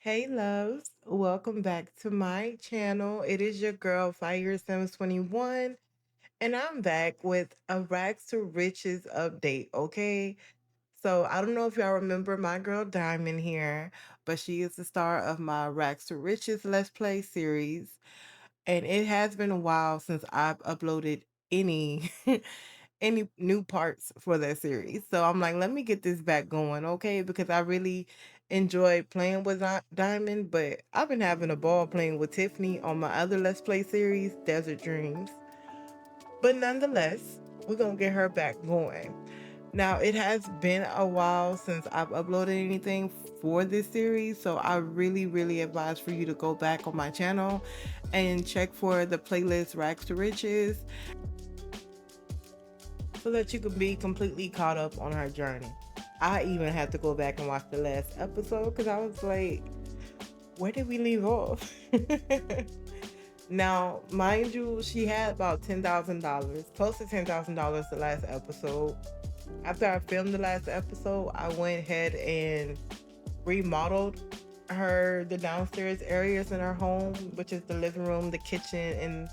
Hey loves, welcome back to my channel. It is your girl Fire 721 and I'm back with a Rags to Riches update, okay? So I don't know if y'all remember my girl Diamond here, but she is the star of my Rags to Riches Let's Play series. And it has been a while since I've uploaded any any new parts for that series. So I'm like, let me get this back going, okay? Because I really enjoy playing with Diamond, but I've been having a ball playing with Tiffany on my other Let's Play series, Desert Dreams. But nonetheless, we're gonna get her back going. Now, it has been a while since I've uploaded anything for this series, so I really advise for you to go back on my channel and check for the playlist Rags to Riches so that you can be completely caught up on her journey. I even had to go back and watch the last episode because I was like, where did we leave off? Now, mind you, she had about $10,000, close to $10,000 the last episode. After I filmed the last episode, I went ahead and remodeled the downstairs areas in her home, which is the living room, the kitchen, and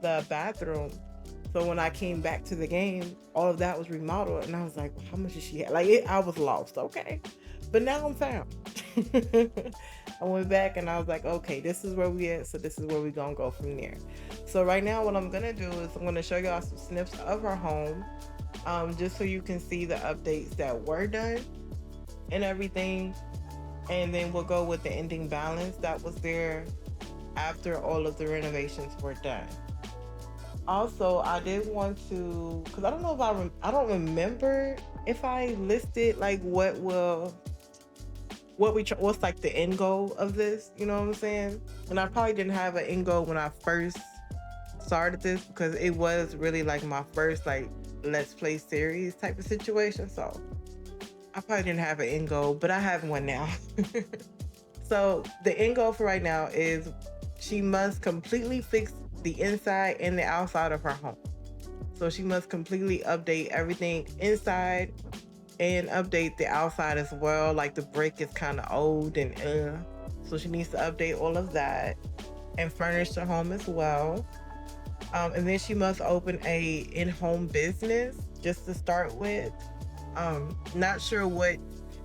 the bathroom. So when I came back to the game, all of that was remodeled, and I was like, well, "How much did she have?" I was lost. Okay, but now I'm found. I went back and I was like, "Okay, this is where we at. So this is where we gonna go from there." So right now, what I'm gonna do is I'm gonna show y'all some snips of her home, just so you can see the updates that were done and everything, and then we'll go with the ending balance that was there after all of the renovations were done. Also, I did want to, because I don't know if I don't remember if I listed like what's like the end goal of this, you know what I'm saying? And I probably didn't have an end goal when I first started this because it was really like my first like let's play series type of situation. So I probably didn't have an end goal, but I have one now. So the end goal for right now is she must completely fix the inside and the outside of her home. So she must completely update everything inside and update the outside as well. Like the brick is kind of old and so she needs to update all of that and furnish the home as well. And then she must open a in-home business just to start with. Not sure what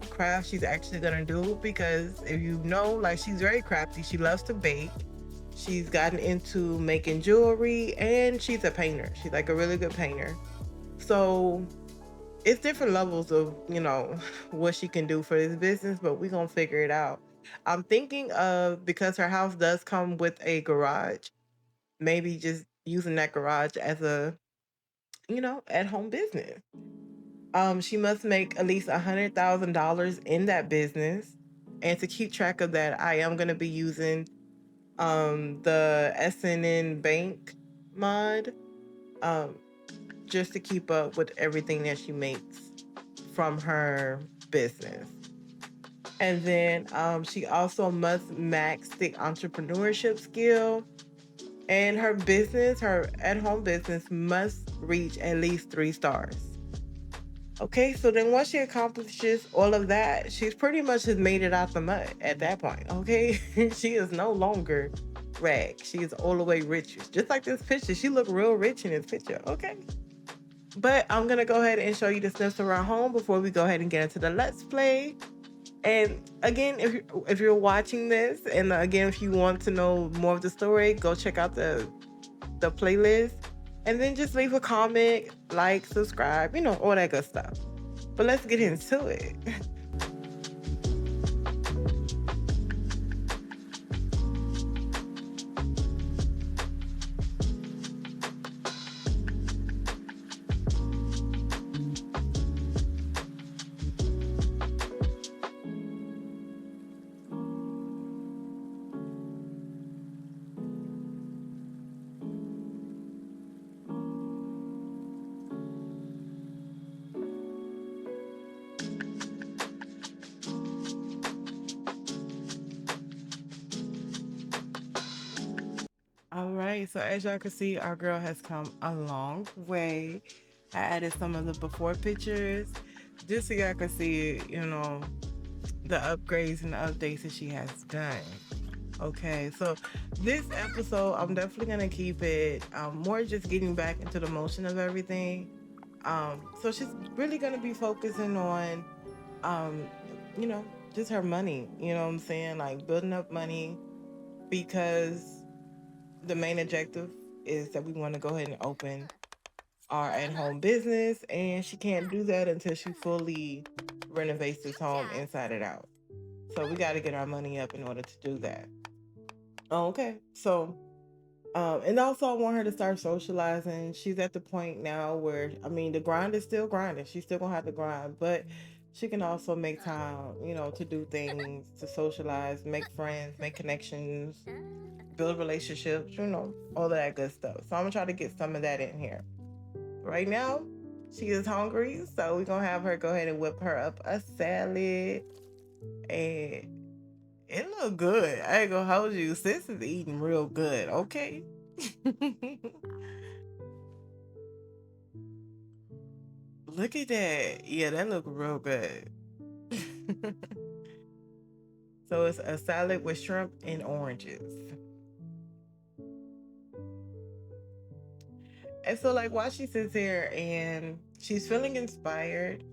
craft she's actually gonna do because if you know, like she's very crafty. She loves to bake. She's gotten into making jewelry and she's a painter. She's like a really good painter. So it's different levels of, what she can do for this business, but we're gonna figure it out. I'm thinking of, because her house does come with a garage, maybe just using that garage as a, at home business. She must make at least $100,000 in that business. And to keep track of that, I am gonna be using the SNN Bank mod, um, just to keep up with everything that she makes from her business. And then she also must max the entrepreneurship skill. And her business, her at home business, must reach at least 3 stars. Okay, so then once she accomplishes all of that, she's pretty much has made it out the mud at that point. Okay, she is no longer rag. She is all the way rich. Just like this picture, she look real rich in this picture. Okay, but I'm gonna go ahead and show you the snips around home before we go ahead and get into the let's play. And again, if you're watching this, and again, if you want to know more of the story, go check out the playlist, and then just leave a comment, like, subscribe, all that good stuff. But let's get into it. All right, so as y'all can see, our girl has come a long way. I added some of the before pictures just so y'all can see, the upgrades and the updates that she has done. Okay, so this episode, I'm definitely gonna keep it more just getting back into the motion of everything. So she's really gonna be focusing on, um, you know, just her money. You know what I'm saying? Like building up money because the main objective is that we want to go ahead and open our at-home business, and she can't do that until she fully renovates this home inside and out. So we got to get our money up in order to do that. Okay, so and also I want her to start socializing. She's at the point now where I mean the grind is still grinding. She's still gonna have to grind, but she can also make time, to do things, to socialize, make friends, make connections, build relationships, all of that good stuff. So I'm gonna try to get some of that in here. Right now, she is hungry, so we're gonna have her go ahead and whip her up a salad. And it look good. I ain't gonna hold you. Sis is eating real good, okay? Look at that. Yeah, that look real good. So it's a salad with shrimp and oranges. And so like while she sits here and she's feeling inspired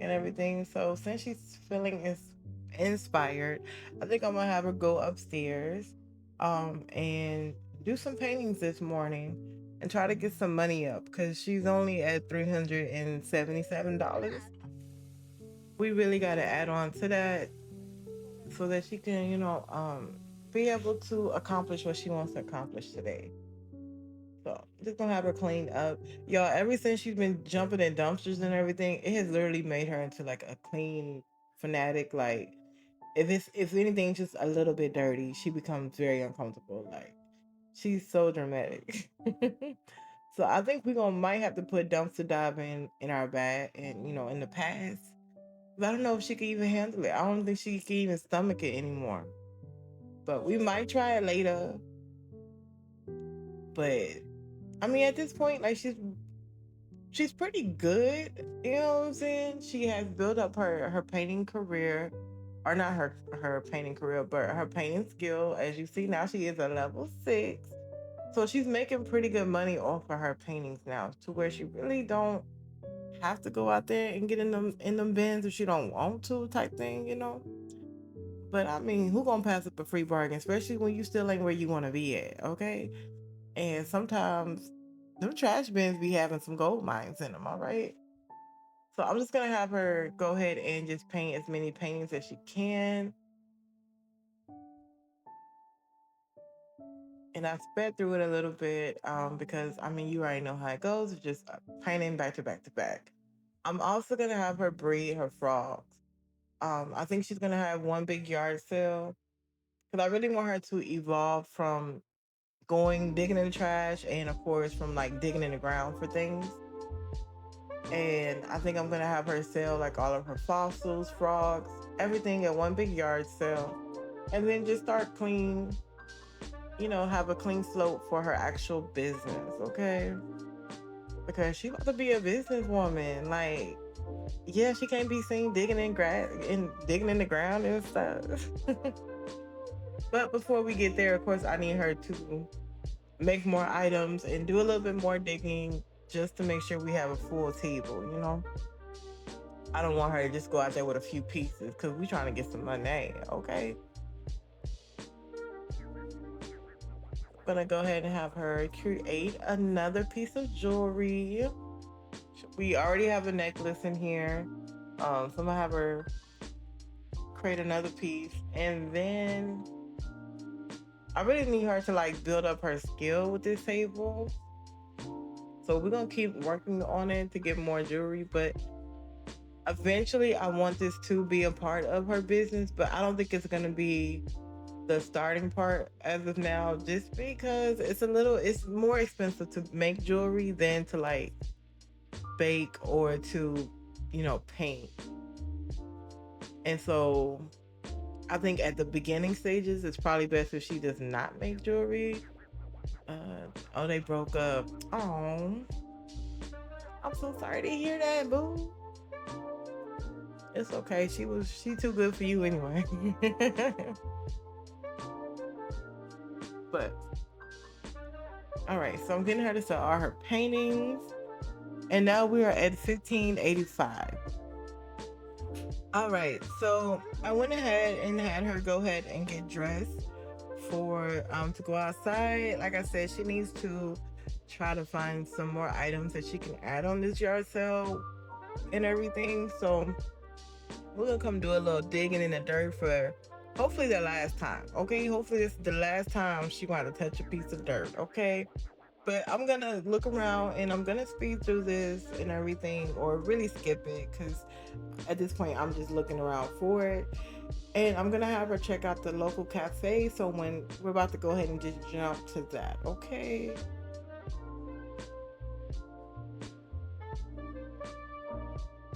and everything. So since she's feeling inspired, I think I'm gonna have her go upstairs and do some paintings this morning and try to get some money up because she's only at $377. We really gotta add on to that so that she can, be able to accomplish what she wants to accomplish today. So I'm just gonna have her clean up. Y'all, ever since she's been jumping in dumpsters and everything, it has literally made her into like a clean fanatic. Like if anything just a little bit dirty, she becomes very uncomfortable. Like she's so dramatic. So I think we gonna might have to put dumpster dive in our bag and in the past. But I don't know if she can even handle it. I don't think she can even stomach it anymore. But we might try it later. But I mean, at this point, like she's pretty good. You know what I'm saying? She has built up her painting career, or not her painting career, but her painting skill. As you see now, she is a level 6, so she's making pretty good money off of her paintings now, to where she really don't have to go out there and get in them bins if she don't want to, type thing. But I mean, who gonna pass up a free bargain, especially when you still ain't where you want to be at? Okay, and sometimes them trash bins be having some gold mines in them. All right. So I'm just gonna have her go ahead and just paint as many paintings as she can. And I sped through it a little bit because I mean you already know how it goes. It's just painting back to back to back. I'm also gonna have her breed her frogs. I think she's gonna have one big yard sale because I really want her to evolve from going digging in the trash and of course from like digging in the ground for things. And I think I'm gonna have her sell like all of her fossils, frogs, everything at one big yard sale, and then just start clean. Have a clean slope for her actual business, okay? Because she about to be a businesswoman. Like, yeah, she can't be seen digging in grass and digging in the ground and stuff. But before we get there, of course, I need her to make more items and do a little bit more digging just to make sure we have a full table. I don't want her to just go out there with a few pieces because we trying to get some money, okay? Gonna go ahead and have her create another piece of jewelry. We already have a necklace in here. So I'm gonna have her create another piece. And then I really need her to like build up her skill with this table. So we're gonna keep working on it to get more jewelry, but eventually I want this to be a part of her business, but I don't think it's gonna be the starting part as of now, just because it's more expensive to make jewelry than to like bake or to paint. And so I think at the beginning stages it's probably best if she does not make jewelry. Oh, they broke up. Oh, I'm so sorry to hear that, boo. It's okay. She too good for you anyway. But all right, so I'm getting her to sell all her paintings. And now we are at 1585. All right, so I went ahead and had her go ahead and get dressed for to go outside. Like I said, she needs to try to find some more items that she can add on this yard sale and everything. So we're gonna come do a little digging in the dirt for hopefully the last time. Okay, hopefully this is the last time she want to touch a piece of dirt. Okay, but I'm gonna look around and I'm gonna speed through this and everything, or really skip it, because at this point I'm just looking around for it. And I'm gonna have her check out the local cafe. So when we're about to go ahead and just jump to that, okay?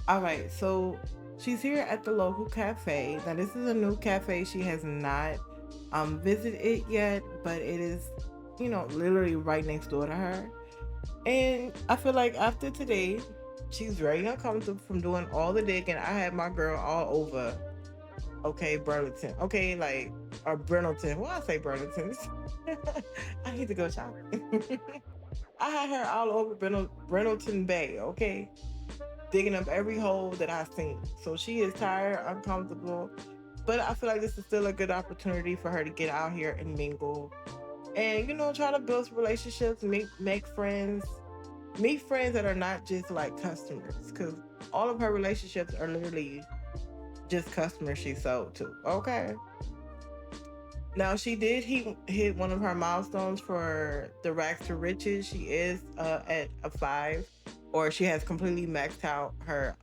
All right, so she's here at the local cafe. Now this is a new cafe. She has not visited it yet, but it is, literally right next door to her. And I feel like after today, she's very uncomfortable from doing all the digging. I had my girl all over, okay, Burlington. Okay, like, or Brenelton. Well, I say Burlington. I need to go shopping. I had her all over Brenelton Bay, okay? Digging up every hole that I've seen. So she is tired, uncomfortable. But I feel like this is still a good opportunity for her to get out here and mingle. And, try to build some relationships, make friends, meet friends that are not just like customers. Because all of her relationships are literally just customers she sold to. Okay. Now she did hit one of her milestones for the Racks to Riches. She is at a 5, or she has completely maxed out her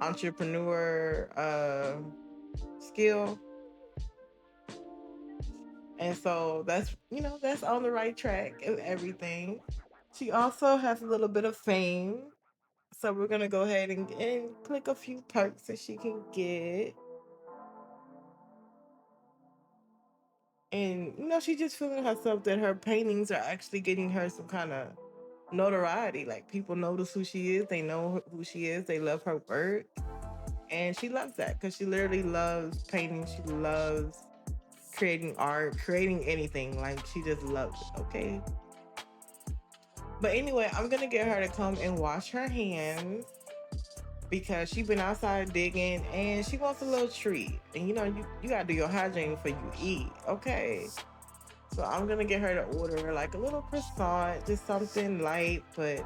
entrepreneur skill. And so that's on the right track of everything. She also has a little bit of fame. So we're gonna go ahead and click a few perks that she can get. And she's just feeling herself that her paintings are actually getting her some kind of notoriety. Like, people notice who she is, they know who she is, they love her work. And she loves that because she literally loves painting. She loves creating art, creating anything. Like, she just loves it, okay? But anyway, I'm gonna get her to come and wash her hands because she's been outside digging and she wants a little treat. And you gotta do your hygiene before you eat, okay? So I'm gonna get her to order like a little croissant, just something light but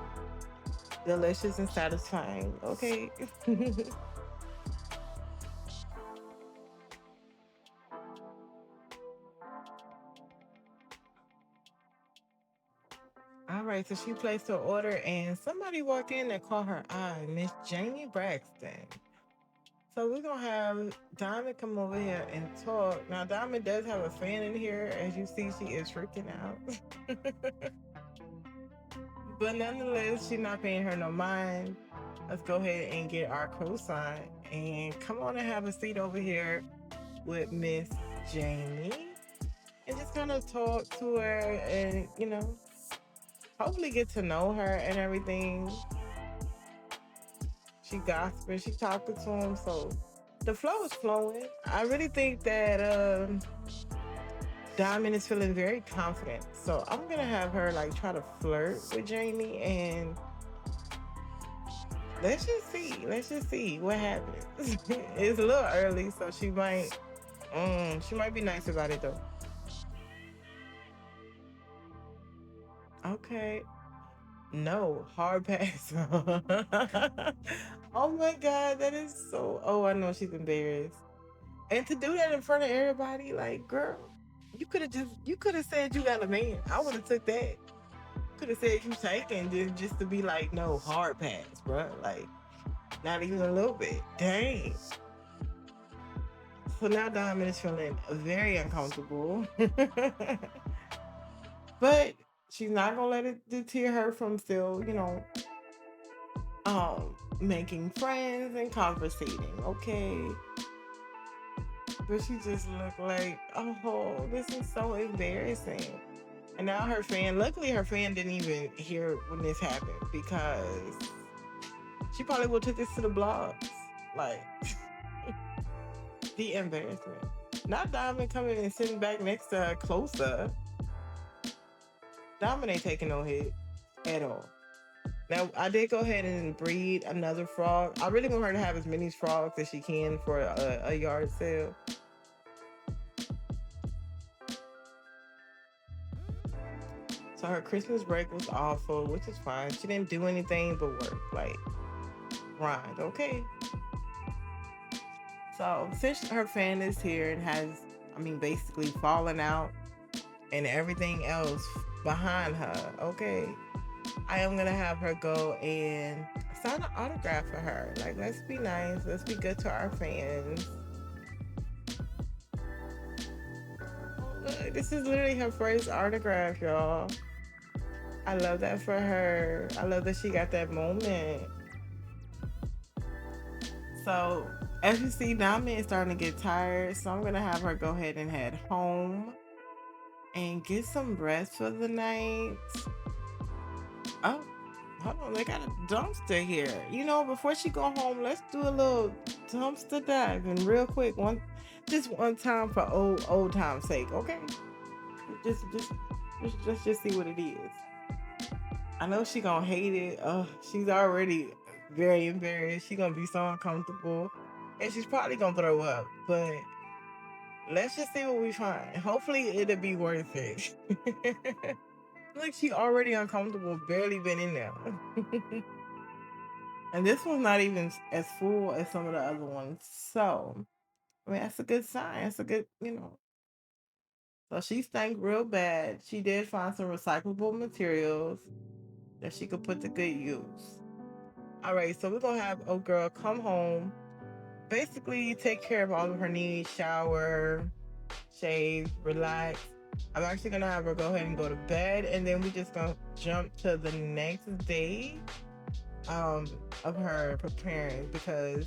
delicious and satisfying, okay? All right, so she placed her order and somebody walked in and caught her eye, Miss Jamie Braxton. So we're gonna have Diamond come over here and talk. Now Diamond does have a fan in here. As you see, she is freaking out. But nonetheless, she's not paying her no mind. Let's go ahead and get our croissant and come on and have a seat over here with Miss Jamie and just kind of talk to her and, hopefully get to know her and everything. She gossiping, she talking to him, so the flow is flowing. I really think that Diamond is feeling very confident. So I'm gonna have her like try to flirt with Jamie and let's just see what happens. It's a little early, so she might be nice about it though. Okay. No, hard pass. Oh my god, that is so. Oh, I know she's embarrassed. And to do that in front of everybody, like, girl, you could have said you got a man. I would have took that. Could have said you taken just to be like, no, hard pass, bro. Like, not even a little bit. Dang. So now Diamond is feeling very uncomfortable. But she's not gonna let it deter her from still, making friends and conversating, okay? But she just looked like, oh, this is so embarrassing. And now luckily her fan didn't even hear when this happened because she probably will took this to the blogs. Like the embarrassment. Not Diamond coming and sitting back next to her closer. Diamond ain't taking no hit at all. Now I did go ahead and breed another frog. I really want her to have as many frogs as she can for a yard sale. So her Christmas break was awful, which is fine. She didn't do anything but work, like grind. Okay. So since her fan is here and has, I mean, basically fallen out and everything else behind her, okay, I am gonna have her go and sign an autograph for her. Like, let's be nice, let's be good to our fans. Look, this is literally her first autograph, y'all. I love that for her. I love that she got that moment. So, as you see, Nami is starting to get tired, so I'm gonna have her go ahead and head home and get some rest for the night. Oh, hold on, they got a dumpster here. You know, before she go home, let's do a little dumpster dive and real quick, just one time for old time's sake, okay? Let's just see what it is. I know she gonna hate it. She's already very embarrassed. She gonna be so uncomfortable, and she's probably gonna throw up. But let's just see what we find. Hopefully, it'll be worth it. Like she already uncomfortable, barely been in there, and this one's not even as full as some of the other ones. So, I mean, that's a good sign. That's a good, you know. So she stank real bad. She did find some recyclable materials that she could put to good use. All right, so we're gonna have old girl come home, basically take care of all of her needs, shower, shave, relax. I'm actually gonna have her go ahead and go to bed, and then we just gonna jump to the next day of her preparing, because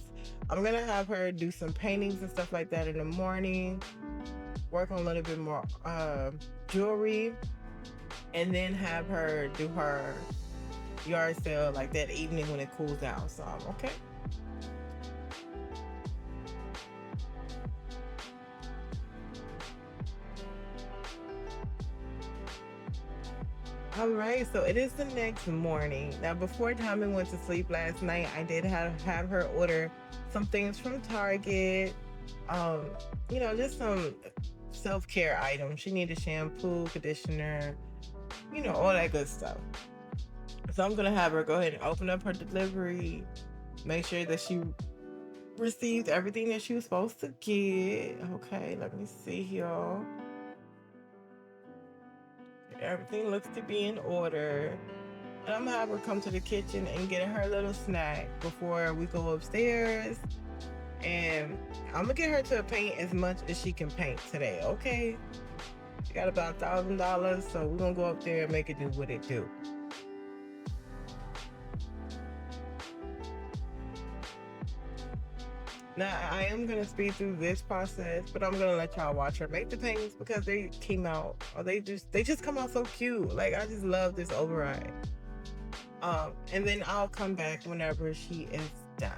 I'm gonna have her do some paintings and stuff like that in the morning, work on a little bit more jewelry, and then have her do her yard sale like that evening when it cools down some, okay? All right, so it is the next morning. Now, before Diamond went to sleep last night, I did have her order some things from Target. Um, you know, just some self-care items. She needed shampoo, conditioner, you know, all that good stuff. So I'm gonna have her go ahead and open up her delivery, make sure that she received everything that she was supposed to get. Okay, let me see here. Everything looks to be in order. And I'm gonna have her come to the kitchen and get her little snack before we go upstairs. And I'm gonna get her to paint as much as she can paint today, okay? She got about $1,000, so we're gonna go up there and make it do what it do. Now I am gonna speed through this process, but I'm gonna let y'all watch her make the paintings because they came out, or they just come out so cute. Like I just love this override. And then I'll come back whenever she is done.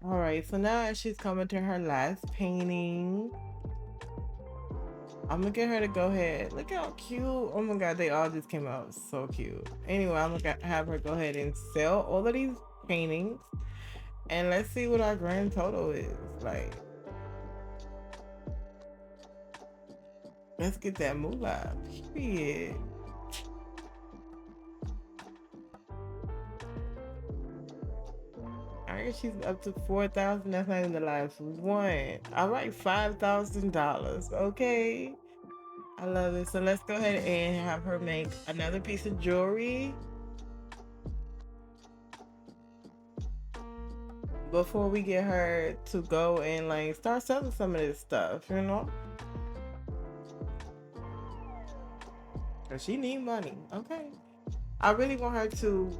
All right, so now as she's coming to her last painting, I'm gonna get her to go ahead. Look how cute. Oh my god, they all just came out so cute. Anyway, I'm gonna have her go ahead and sell all of these paintings. And let's see what our grand total is. Like, Let's get that moolah. Period. All right, she's up to 4,000. That's not even the last one. All right, $5,000. Okay, I love it. So let's go ahead and have her make another piece of jewelry before we get her to go and like start selling some of this stuff, you know? Cause she need money. Okay. I really want her to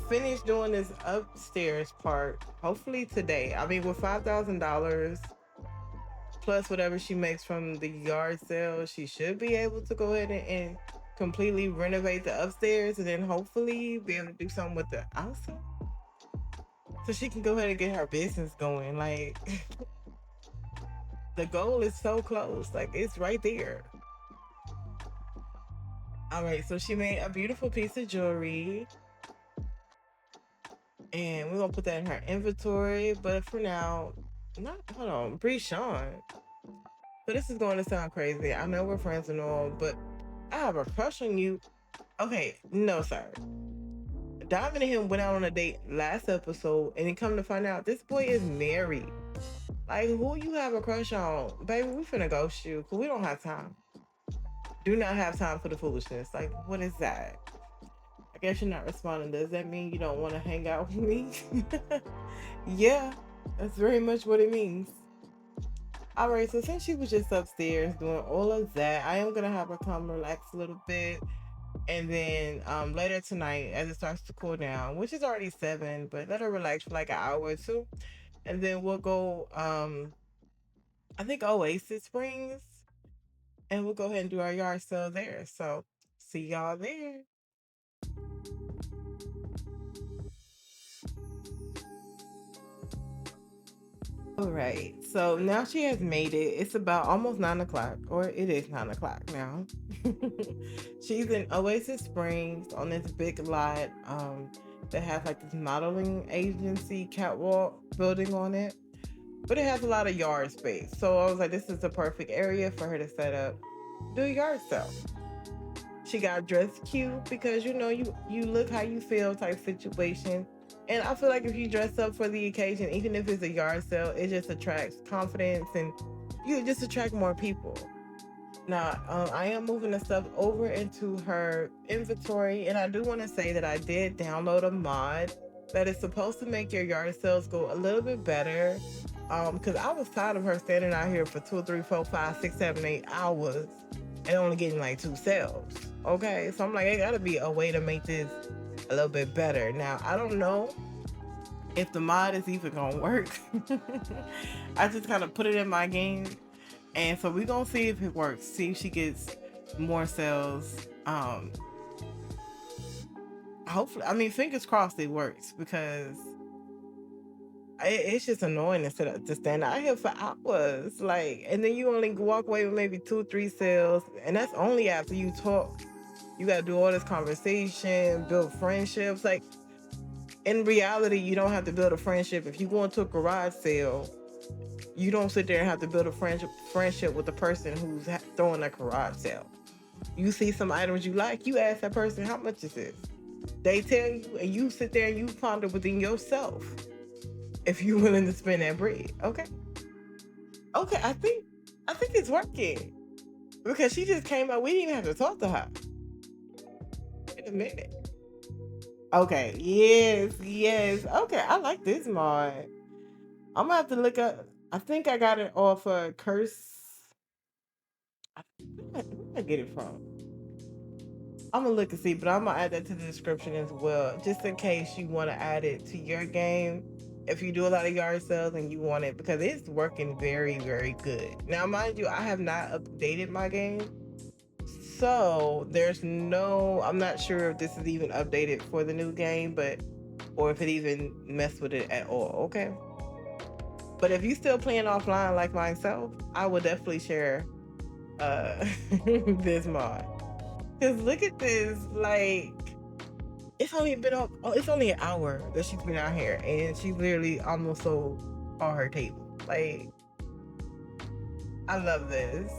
finish doing this upstairs part. Hopefully today. I mean, with $5,000 plus whatever she makes from the yard sale, she should be able to go ahead and completely renovate the upstairs, and then hopefully be able to do something with the outside, so she can go ahead and get her business going. Like the goal is so close. Like it's right there. All right, so she made a beautiful piece of jewelry, and we're gonna put that in her inventory. But for now, not hold on, Bree Sean. So this is going to sound crazy. I know we're friends and all, but I have a crush on you. Okay, no, sir. Dymond and him went out on a date last episode, and then come to find out this boy is married. Like, who you have a crush on? Baby, we finna ghost you, because we don't have time. Do not have time for the foolishness. Like, what is that? I guess you're not responding. Does that mean you don't want to hang out with me? Yeah, that's very much what it means. All right, so since she was just upstairs doing all of that, I am going to have her come relax a little bit. And then later tonight, as it starts to cool down, which is already 7, but let her relax for like an hour or two. And then we'll go, I think Oasis Springs, and we'll go ahead and do our yard sale there. So see y'all there. All right, so now she has made it. It's about almost 9 o'clock, or it is 9 o'clock now. She's in Oasis Springs on this big lot that has like this modeling agency catwalk building on it, but it has a lot of yard space. So I was like, this is the perfect area for her to set up, do a yard sale. She got dressed cute because you look how you feel type situation. And I feel like if you dress up for the occasion, even if it's a yard sale, it just attracts confidence and you just attract more people. Now, I am moving the stuff over into her inventory, and I do want to say that I did download a mod that is supposed to make your yard sales go a little bit better. Because I was tired of her standing out here for 2, 3, 4, 5, 6, 7, 8 hours and only getting like 2 sales. Okay, so I'm like, it gotta be a way to make this a little bit better. Now, I don't know if the mod is even gonna work. I just kind of put it in my game, and so we're gonna see if it works. See if she gets more sales. Hopefully, I mean, fingers crossed it works, because it's just annoying to stand out here for hours, like, and then you only walk away with maybe 2, 3 sales, and that's only after you talk. You gotta do all this conversation, build friendships. Like, in reality, you don't have to build a friendship. If you go into a garage sale, you don't sit there and have to build a friendship with the person who's throwing a garage sale. You see some items you like, you ask that person, how much is this? They tell you, and you sit there and you ponder within yourself if you're willing to spend that bread. Okay. Okay, I think it's working. Because she just came out. We didn't even have to talk to her. Wait a minute. Okay, yes. Okay, I like this mod. I'm gonna have to look up. I think I got it off Curse. Where did I get it from? I'm gonna look and see, but I'm gonna add that to the description as well, just in case you want to add it to your game. If you do a lot of yard sales and you want it, because it's working very, very good. Now, mind you, I have not updated my game, so I'm not sure if this is even updated for the new game, or if it even messed with it at all. Okay. But if you still playing offline like myself, I will definitely share this mod. Cause look at this, like, it's only an hour that she's been out here, and she literally almost sold all her table. Like, I love this.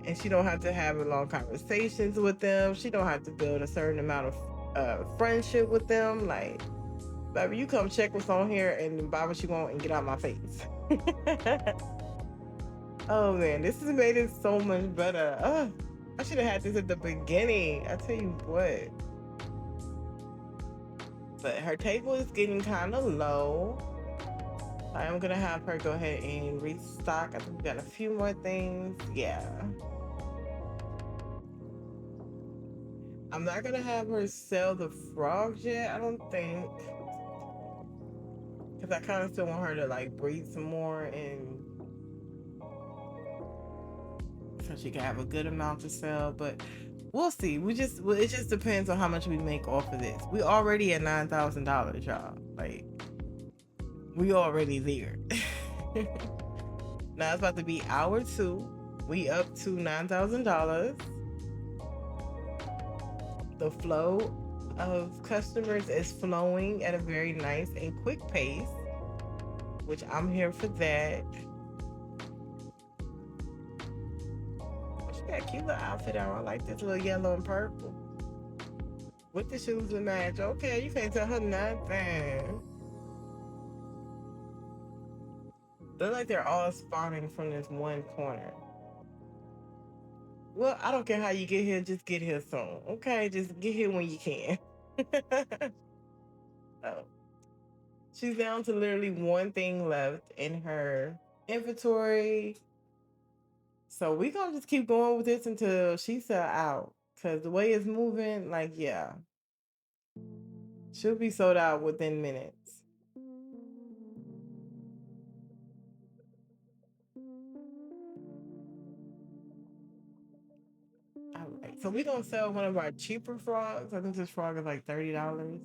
and she don't have to have long conversations with them. She don't have to build a certain amount of friendship with them. Like, baby, you come check what's on here and buy what you want and get out my face. Oh man, this has made it so much better. I should have had this at the beginning. I tell you what. But her table is getting kind of low. I'm gonna have her go ahead and restock. I think we got a few more things. Yeah. I'm not gonna have her sell the frogs yet, I don't think. Because I kind of still want her to like breed some more and so she can have a good amount to sell. But we'll see. It just depends on how much we make off of this. We already at $9,000, y'all. Like, we already there. Now it's about to be hour 2. We up to $9,000. The flow of customers is flowing at a very nice and quick pace, which I'm here for that. She got a cute little outfit on. I like this little yellow and purple with the shoes to match. Okay, you can't tell her nothing. They're like they're all spawning from this one corner. Well, I don't care how you get here, just get here soon. Okay, just get here when you can. Oh. She's down to literally one thing left in her inventory. So we gonna just keep going with this until she sell out. Cause the way it's moving, like, yeah. She'll be sold out within minutes. All right, so we're gonna sell one of our cheaper frogs. I think this frog is like $30.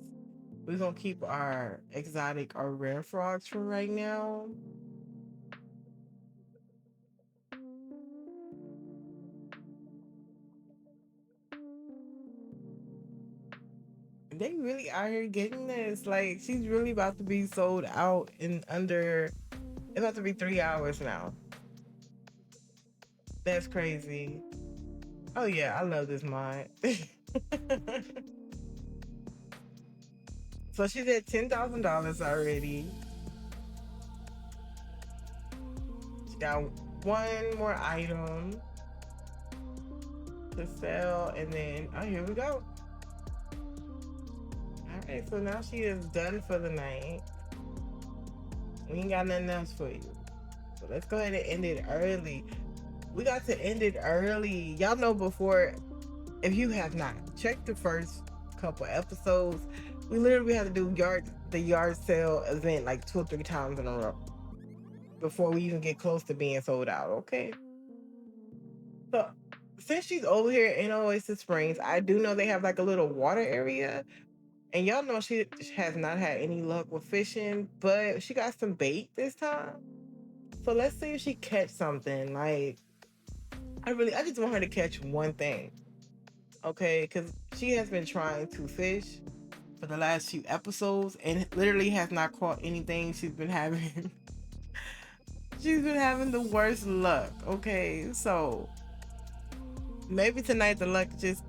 We're gonna keep our exotic or rare frogs for right now. They really out here getting this. Like, she's really about to be sold out in under, it's about to be 3 hours now. That's crazy. Oh yeah, I love this mod. So she's at $10,000 already. She got one more item to sell, and then oh, here we go. All right, so now she is done for the night. We ain't got nothing else for you, so let's go ahead and end it early. We got to end it early. Y'all know before, if you have not checked the first couple episodes, we literally had to do the yard sale event like 2 or 3 times in a row before we even get close to being sold out. Okay, so since she's over here in Oasis Springs, I do know they have like a little water area, and y'all know she has not had any luck with fishing, but she got some bait this time. So let's see if she catch something. Like, I just want her to catch one thing, okay? Because she has been trying to fish for the last few episodes and literally has not caught anything. She's been having the worst luck. Okay, so maybe tonight the luck just.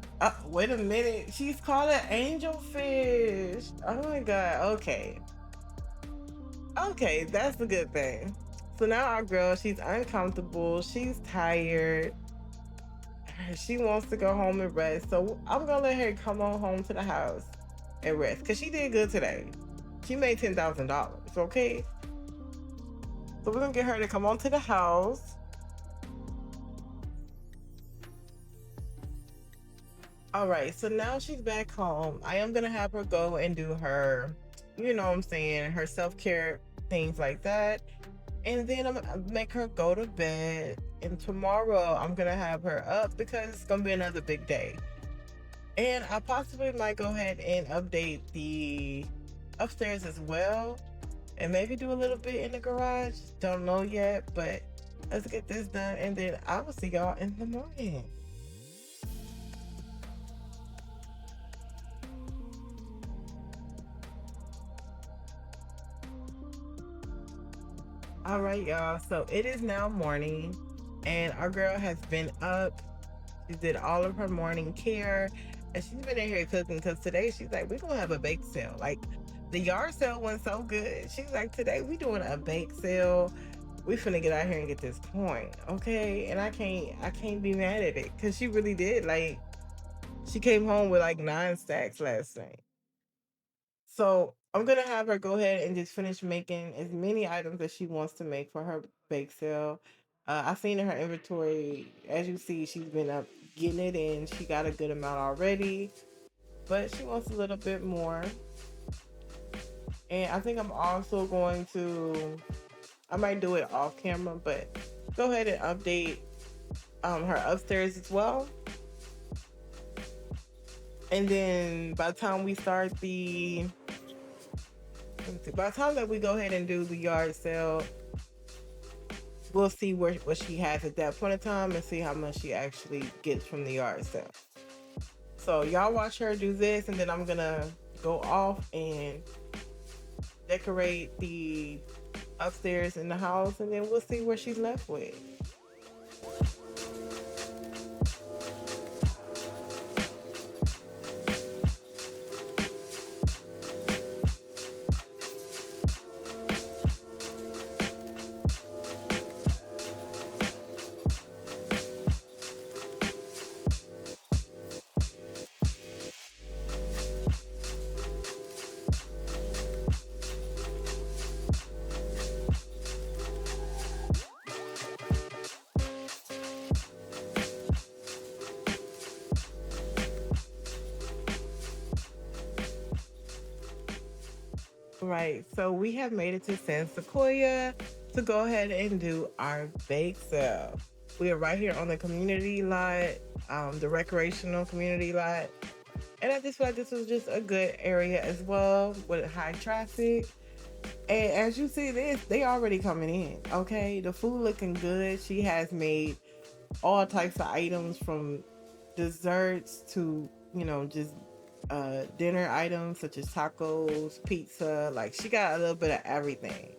Wait a minute. She's caught an angelfish. Oh my god. Okay. Okay, that's a good thing. So now our girl, she's uncomfortable. She's tired. She wants to go home and rest. So I'm gonna let her come on home to the house and rest because she did good today. She made $10,000. Okay. So we're gonna get her to come on to the house. All right. So now she's back home. I am gonna have her go and do her, you know what I'm saying, her self-care, things like that. And then I'm gonna make her go to bed. And tomorrow I'm gonna have her up because it's gonna be another big day. And I possibly might go ahead and update the upstairs as well. And maybe do a little bit in the garage. Don't know yet, but let's get this done. And then I will see y'all in the morning. All right, y'all. So it is now morning. And our girl has been up. She did all of her morning care, and she's been in here cooking because today she's like, we're gonna have a bake sale. Like the yard sale went so good. She's like, today we doing a bake sale. We finna get out here and get this coin, okay? And I can't be mad at it because she really did. Like she came home with like 9 stacks last night. So I'm gonna have her go ahead and just finish making as many items as she wants to make for her bake sale. I've seen in her inventory, as you see, she's been up getting it in. She got a good amount already, but she wants a little bit more. And I think I'm also going to, I might do it off camera, but go ahead and update her upstairs as well. And then by the time we start the, by the time that we go ahead and do the yard sale, we'll see what she has at that point in time and see how much she actually gets from the yard sale. So y'all watch her do this, and then I'm gonna go off and decorate the upstairs in the house, and then we'll see where she's left with. Right, so we have made it to San Sequoia to go ahead and do our bake sale. We are right here on the community lot, the recreational community lot. And I just feel like this was just a good area as well with high traffic. And as you see this, they already coming in. Okay, the food looking good. She has made all types of items from desserts to, just dinner items such as tacos, pizza. Like she got a little bit of everything.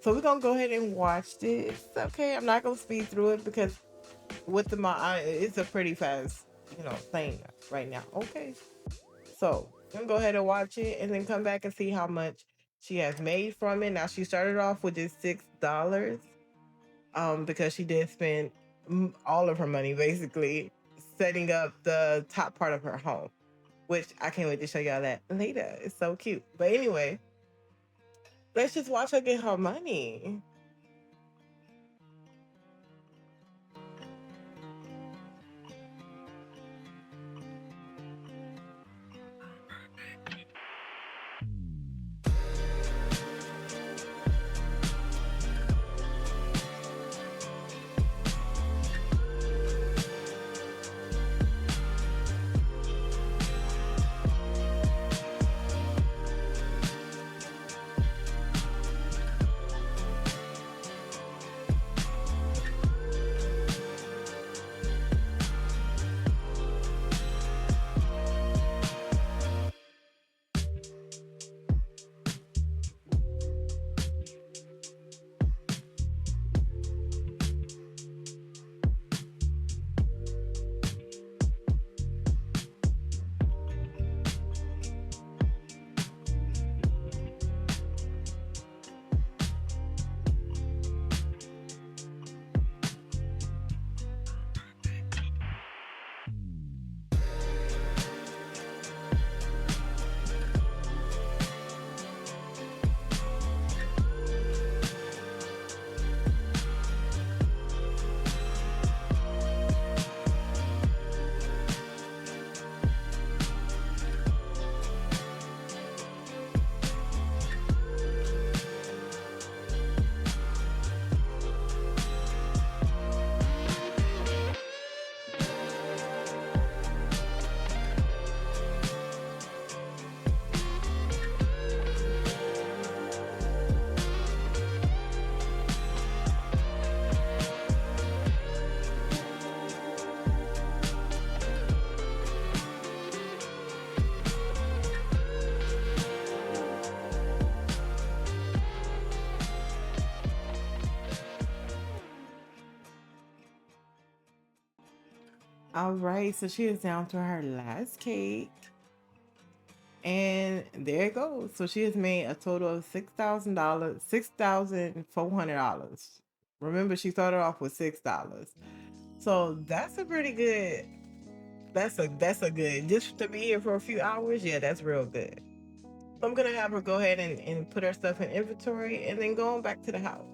So we're gonna go ahead and watch this. Okay, I'm not gonna speed through it because with it's a pretty fast, thing right now. Okay, so I'm gonna go ahead and watch it and then come back and see how much she has made from it. Now she started off with just $6, because she did spend all of her money basically setting up the top part of her home, which I can't wait to show y'all that later. It's so cute. But anyway, let's just watch her get her money. All right, so she is down to her last cake. And there it goes. So she has made a total of $6,000, $6,400. Remember, she started off with $6. So that's a pretty good. That's a good. Just to be here for a few hours, yeah, that's real good. So I'm gonna have her go ahead and put her stuff in inventory and then going back to the house.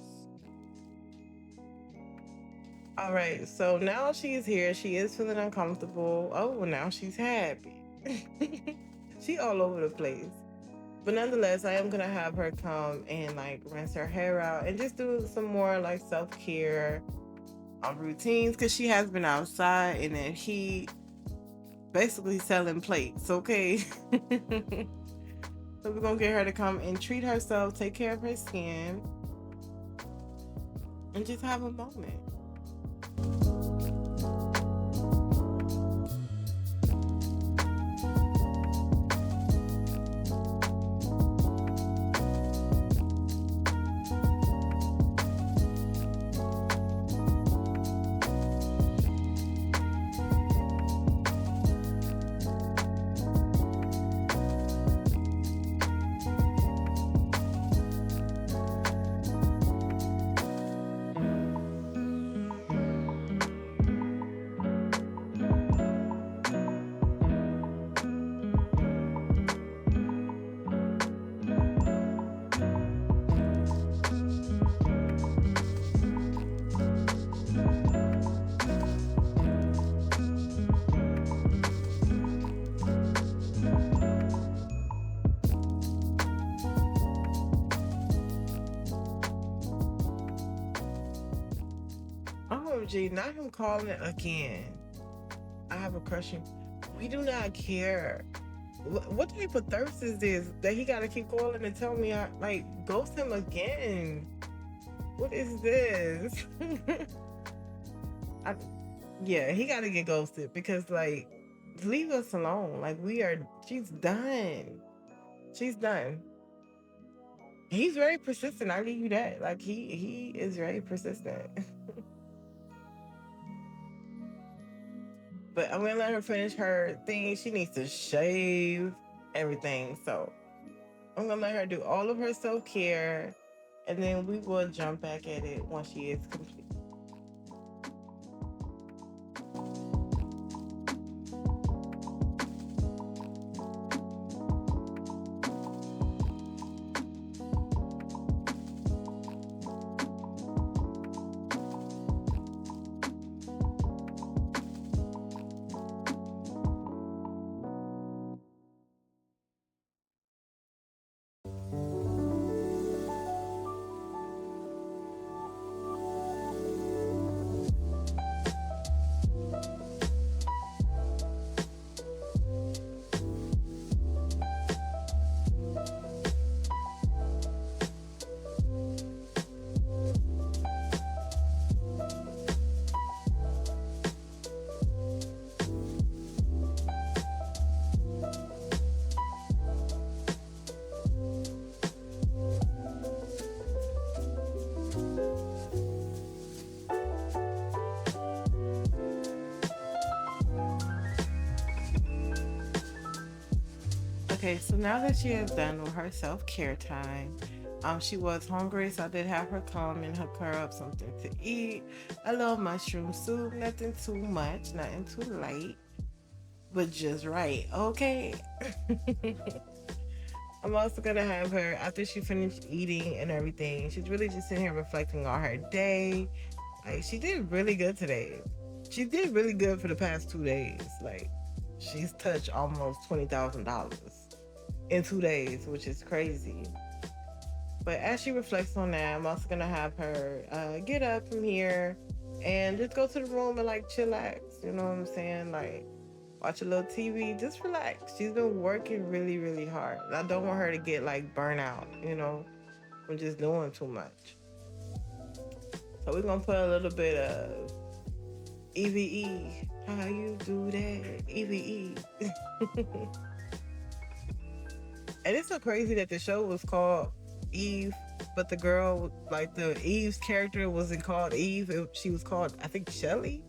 All right, so now she's here. She is feeling uncomfortable. Oh, well, now she's happy. She all over the place. But nonetheless, I am gonna have her come and like rinse her hair out and just do some more like self-care routines because she has been outside in that heat, basically selling plates. Okay. So we're gonna get her to come and treat herself, take care of her skin, and just have a moment. OMG, not him calling again. I have a question. We do not care. What type of thirst is this that he gotta keep calling and tell me I like ghost him again? What is this? I, yeah, he gotta get ghosted because like leave us alone. Like she's done. She's done. He's very persistent. I give you that. Like he is very persistent. But I'm gonna let her finish her thing. She needs to shave everything. So I'm gonna let her do all of her self-care and then we will jump back at it once she is complete. Okay, so now that she is done with her self-care time, she was hungry, so I did have her come and hook her up something to eat. A little mushroom soup, nothing too much, nothing too light, but just right. Okay. I'm also gonna have her after she finished eating and everything. She's really just sitting here reflecting on her day. Like she did really good today. She did really good for the past 2 days. Like she's touched almost $20,000 in 2 days, which is crazy. But as she reflects on that, I'm also gonna have her get up from here and just go to the room and like chillax. You know what I'm saying? Like watch a little TV, just relax. She's been working really, really hard. I don't want her to get like burnout, from just doing too much. So we're gonna put a little bit of EVE. How you do that? EVE. And it's so crazy that the show was called Eve, but the girl, like the Eve's character wasn't called Eve. She was called, I think, Shelly.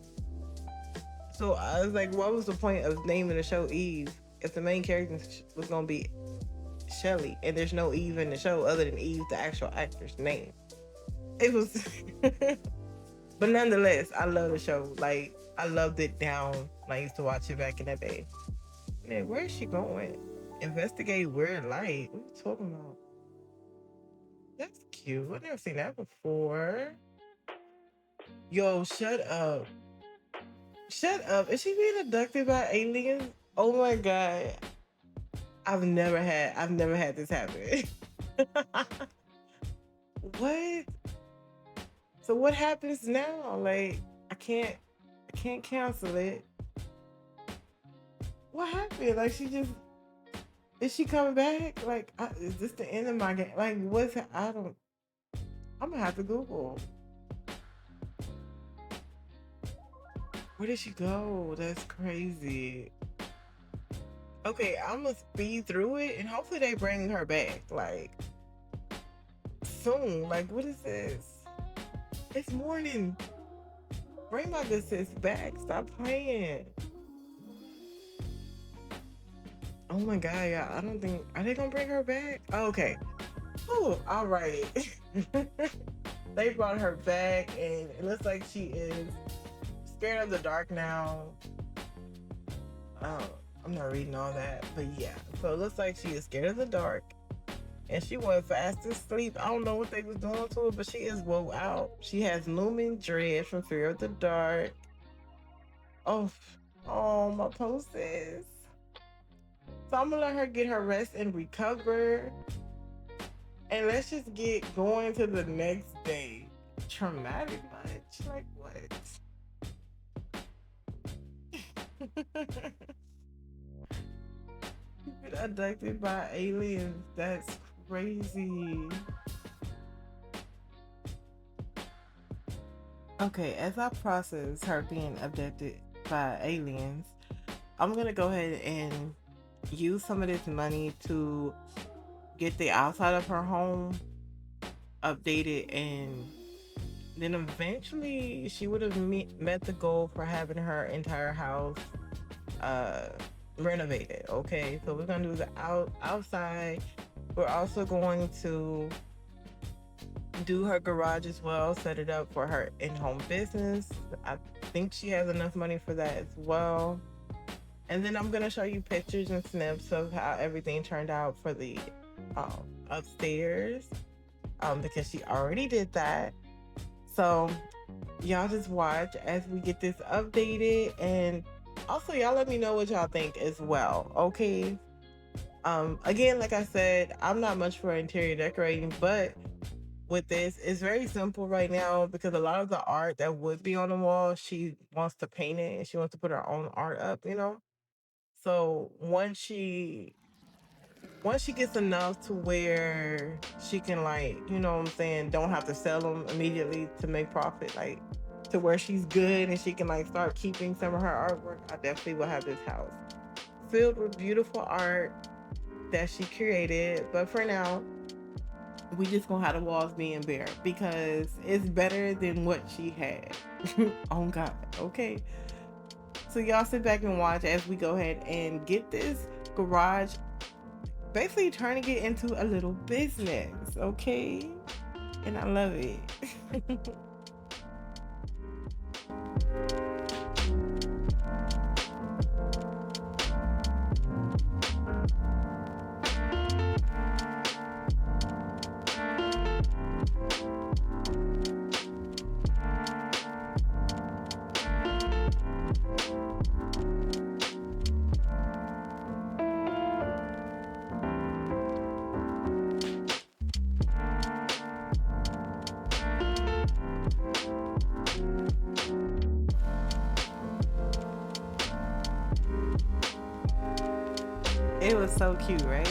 So I was like, what was the point of naming the show Eve if the main character was gonna be Shelly and there's no Eve in the show other than Eve, the actual actor's name? It was, but nonetheless, I love the show. Like I loved it down when I used to watch it back in the day. Man, where is she going? Investigate weird light. What are you talking about? That's cute. I've never seen that before. Yo, shut up. Shut up. Is she being abducted by aliens? Oh my god. I've never had this happen. What? So what happens now? Like I can't cancel it. What happened? Like she just is she coming back? Like is this the end of my game? Like what's I don't I'm gonna have to Google. Where did she go? That's crazy. Okay, I'm gonna speed through it and hopefully they bring her back. Like soon. Like what is this? It's morning. Bring my good sis back. Stop playing. Oh my god, yeah. I don't think are they gonna bring her back? Oh, okay. Oh, all right. They brought her back and it looks like she is scared of the dark now. I'm not reading all that, but yeah. So it looks like she is scared of the dark. And she went fast asleep. I don't know what they was doing to her, but she is woke out. She has looming dread from fear of the dark. Oh, oh, my poses. So I'm gonna let her get her rest and recover. And let's just get going to the next day. Traumatic much? Like what? You've been abducted by aliens. That's crazy. Okay, as I process her being abducted by aliens, I'm gonna go ahead and use some of this money to get the outside of her home updated, and then eventually she would have met the goal for having her entire house renovated. Okay, so we're gonna do the outside. We're also going to do her garage as well, set it up for her in-home business. I think she has enough money for that as well. And then I'm gonna show you pictures and snips of how everything turned out for the upstairs, because she already did that. So y'all just watch as we get this updated, and also y'all let me know what y'all think as well. Okay. Again, like I said, I'm not much for interior decorating, but with this, it's very simple right now because a lot of the art that would be on the wall, she wants to paint it and she wants to put her own art up, you know? So once she gets enough to where she can, like, you know what I'm saying, don't have to sell them immediately to make profit, like to where she's good and she can like start keeping some of her artwork, I definitely will have this house filled with beautiful art that she created. But for now, we just gonna have the walls being bare because it's better than what she had. Oh God. Okay. So y'all sit back and watch as we go ahead and get this garage, basically turning it into a little business. Okay. And I love it. It was so cute, right?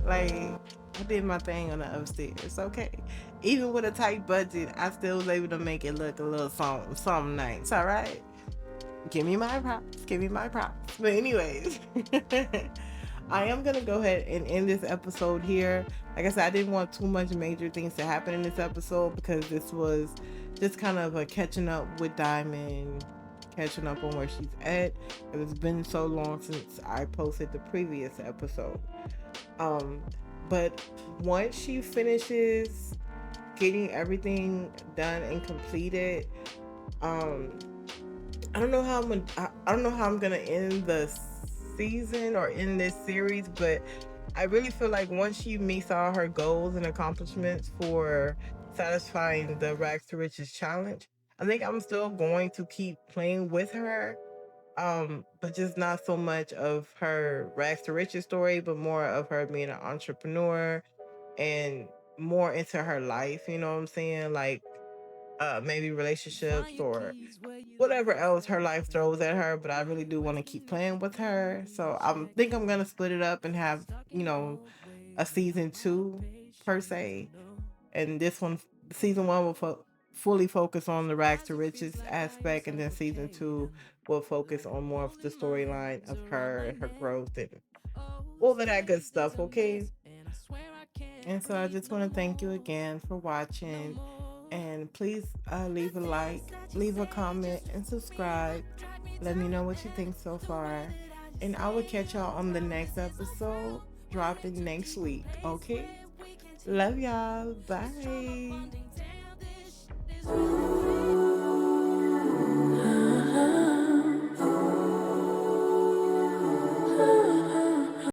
Like, I did my thing on the upstairs. Okay. Even with a tight budget, I still was able to make it look a little something nice. All right. Give me my props. Give me my props. But anyways, I am gonna go ahead and end this episode here. Like I said, I didn't want too much major things to happen in this episode because this was just kind of a catching up with Dymond catching up on where she's at. It's been so long since I posted the previous episode. Um, but once she finishes getting everything done and completed, um, I don't know how I'm gonna end the season or end this series, but I really feel like once she meets all her goals and accomplishments for satisfying the Rags to Riches challenge, I think I'm still going to keep playing with her. But just not so much of her Rags to Riches story, but more of her being an entrepreneur and more into her life, you know what I'm saying? Like maybe relationships or whatever else her life throws at her, but I really do want to keep playing with her. So I think I'm gonna split it up and have, a season two per se. And this one, season one will fully focus on the rags to riches aspect, and then season two will focus on more of the storyline of her and her growth and all of that good stuff, okay? And so I just want to thank you again for watching. And please leave a like, leave a comment, and subscribe. Let me know what you think so far. And I will catch y'all on the next episode, dropping next week. Okay? Love y'all. Bye.